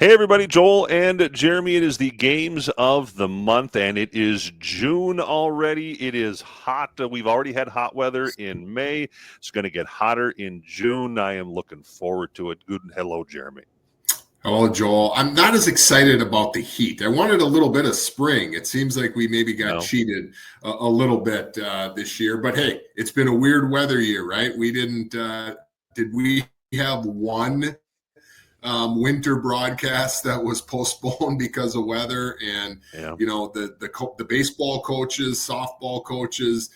Hey, everybody, Joel and Jeremy. It is the games of the month, and it is June already. It is hot. We've already had hot weather in May. It's going to get hotter in June. I am looking forward to it. Good. Hello, Jeremy. Hello, Joel. I'm not as excited about the heat. I wanted a little bit of spring. It seems like we maybe got No. cheated a little bit this year. But hey, it's been a weird weather year, right? We didn't. Did we have one winter broadcast that was postponed because of weather? And Yeah. the baseball coaches, softball coaches,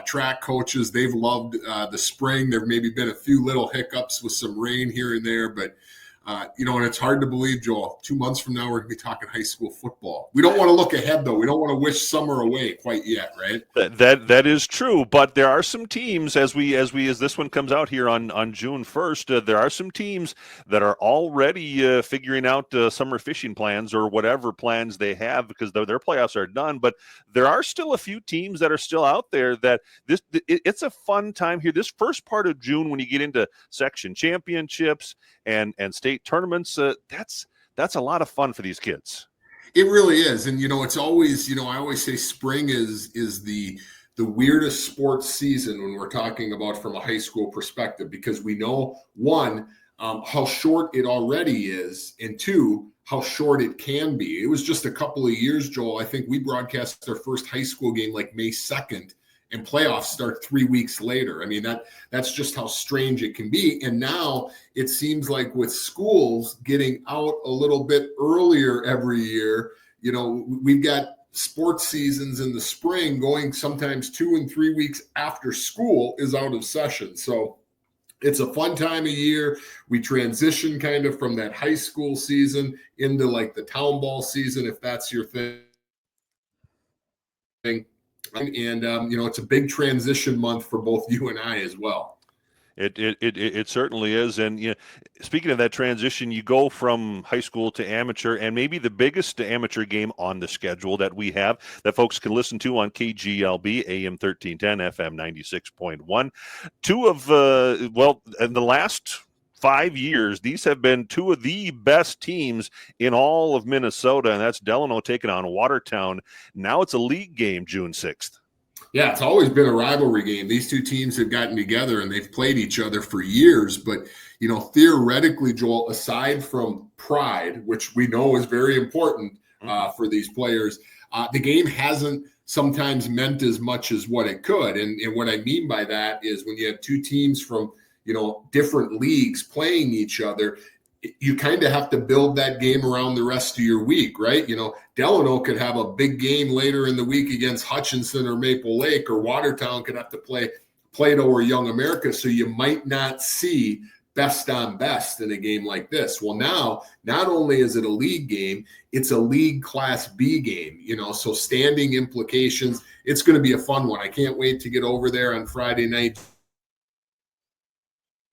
track coaches, they've loved the spring. There maybe been a few little hiccups with some rain here and there, but and it's hard to believe, Joel, 2 months from now, we're going to be talking high school football. We don't want to look ahead, though. We don't want to wish summer away quite yet, right? That is true, but there are some teams as this one comes out here on June 1st. There are some teams that are already figuring out summer fishing plans or whatever plans they have because their playoffs are done. But there are still a few teams that are still out there that it's a fun time here. This first part of June when you get into section championships and state tournaments, that's a lot of fun for these kids. It really is. And, it's always, I always say spring is the weirdest sports season when we're talking about from a high school perspective, because we know, one, how short it already is, and two, how short it can be. It was just a couple of years, Joel. I think we broadcast our first high school game like May 2nd, and playoffs start 3 weeks later. I mean, that's just how strange it can be. And now it seems like with schools getting out a little bit earlier every year, we've got sports seasons in the spring going sometimes 2 and 3 weeks after school is out of session. So it's a fun time of year. We transition kind of from that high school season into like the town ball season, if that's your thing. And it's a big transition month for both you and I as well. It certainly is. And speaking of that transition, you go from high school to amateur, and maybe the biggest amateur game on the schedule that we have that folks can listen to on KGLB AM 1310 FM 96.1. In the last 5 years, these have been two of the best teams in all of Minnesota, and that's Delano taking on Watertown. Now it's a league game, June 6th. Yeah, it's always been a rivalry game. These two teams have gotten together and they've played each other for years. But, theoretically, Joel, aside from pride, which we know is very important for these players, the game hasn't sometimes meant as much as what it could. And what I mean by that is when you have two teams from, different leagues playing each other, you kind of have to build that game around the rest of your week, right? Delano could have a big game later in the week against Hutchinson or Maple Lake, or Watertown could have to play Plato or Young America. So you might not see best on best in a game like this. Well, now, not only is it a league game, it's a league Class B game, so standing implications. It's going to be a fun one. I can't wait to get over there on Friday night,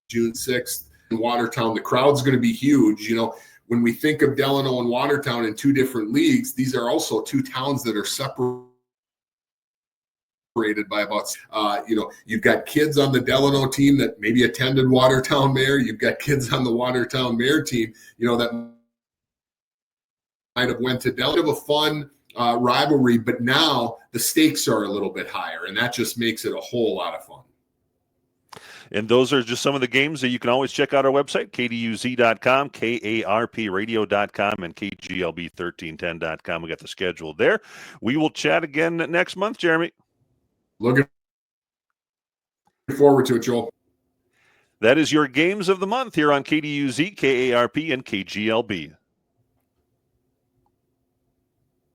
June 6th. In Watertown, the crowd's going to be huge. When we think of Delano and Watertown in two different leagues, these are also two towns that are separated by about, you've got kids on the Delano team that maybe attended Watertown Mare. You've got kids on the Watertown Mare team, that might have went to Delano. Have a fun rivalry, but now the stakes are a little bit higher, and that just makes it a whole lot of fun. And those are just some of the games that you can always check out our website, kduz.com, KARPradio.com, and KGLB1310.com. We got the schedule there. We will chat again next month, Jeremy. Looking forward to it, Joel. That is your games of the month here on KDUZ, KARP, and KGLB.